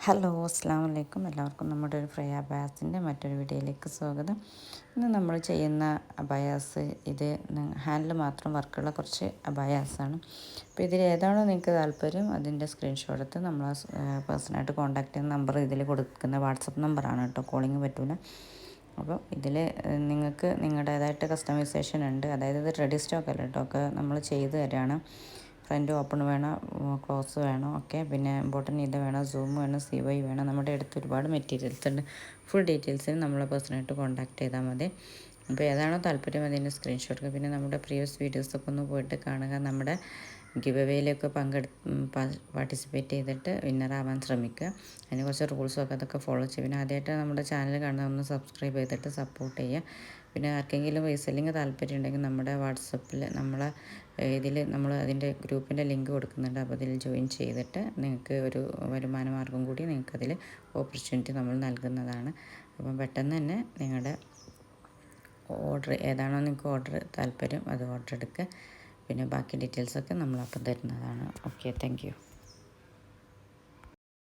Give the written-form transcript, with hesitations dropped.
Hello അസ്സാം വലൈക്കും. എല്ലാവർക്കും നമ്മുടെ ഒരു ഫ്രൈ അബയാസിൻ്റെ മറ്റൊരു വീഡിയോയിലേക്ക് സ്വാഗതം. ഇന്ന് നമ്മൾ ചെയ്യുന്ന അബയാസ് ഇത് ഹാൻഡിൽ മാത്രം വർക്കുള്ള കുറച്ച് അബയാസാണ്. അപ്പോൾ ഇതിൽ ഏതാണോ നിങ്ങൾക്ക് താല്പര്യം അതിൻ്റെ സ്ക്രീൻഷോട്ട് എടുത്ത് നമ്മൾ പേഴ്സണായിട്ട് കോൺടാക്ട് ചെയ്യുന്ന നമ്പർ ഇതിൽ കൊടുക്കുന്ന വാട്സപ്പ് നമ്പറാണ് കേട്ടോ, കോളിങ് പറ്റില്ല. അപ്പോൾ ഇതിൽ നിങ്ങൾക്ക് നിങ്ങളുടേതായിട്ട് കസ്റ്റമൈസേഷൻ ഉണ്ട്. അതായത് ഇത് റെഡി സ്റ്റോക്ക് അല്ല കേട്ടോ, ഒക്കെ നമ്മൾ ചെയ്ത് തരാണ്. ഫ്രണ്ട് ഓപ്പൺ വേണം, ക്ലോസ് വേണം, ഓക്കെ. പിന്നെ ഇമ്പോർട്ടൻ്റ് ഇത് വേണം, സൂം വേണം, CY വേണം. നമ്മുടെ അടുത്ത് ഒരുപാട് മെറ്റീരിയൽസ് ഉണ്ട്. ഫുൾ ഡീറ്റെയിൽസിന് നമ്മളെ പേഴ്സണായിട്ട് കോൺടാക്ട് ചെയ്താൽ മതി. അപ്പോൾ ഏതാണോ താല്പര്യം അതിൻ്റെ സ്ക്രീൻഷോട്ട്. പിന്നെ നമ്മുടെ പ്രീവിയസ് വീഡിയോസൊക്കെ ഒന്ന് പോയിട്ട് കാണുക. നമ്മുടെ ഗിവ് അവേയിലൊക്കെ പാർട്ടിസിപ്പേറ്റ് ചെയ്തിട്ട് വിന്നറാവാൻ ശ്രമിക്കുക. അതിന് കുറച്ച് റൂൾസൊക്കെ അതൊക്കെ ഫോളോ ചെയ്യും. പിന്നെ ആദ്യമായിട്ട് നമ്മുടെ ചാനൽ കാണുന്ന ഒന്ന് സബ്സ്ക്രൈബ് ചെയ്തിട്ട് സപ്പോർട്ട് ചെയ്യുക. പിന്നെ ആർക്കെങ്കിലും റീസെല്ലിങ് താല്പര്യം ഉണ്ടെങ്കിൽ നമ്മുടെ വാട്സപ്പിൽ നമ്മളെ ഇതിൽ നമ്മൾ അതിൻ്റെ ഗ്രൂപ്പിൻ്റെ ലിങ്ക് കൊടുക്കുന്നുണ്ട്. അപ്പോൾ അതിൽ ജോയിൻ ചെയ്തിട്ട് നിങ്ങൾക്ക് ഒരു വരുമാന മാർഗം കൂടി നിങ്ങൾക്കതിൽ ഓപ്പർച്യൂണിറ്റി നമ്മൾ നൽകുന്നതാണ്. അപ്പം പെട്ടെന്ന് തന്നെ നിങ്ങളുടെ ഓർഡർ ഏതാണോ നിങ്ങൾക്ക് ഓർഡർ താല്പര്യം അത് ഓർഡർ എടുക്കുക. പിന്നെ ബാക്കി ഡീറ്റെയിൽസൊക്കെ നമ്മളപ്പം തരുന്നതാണ്. Okay, thank you.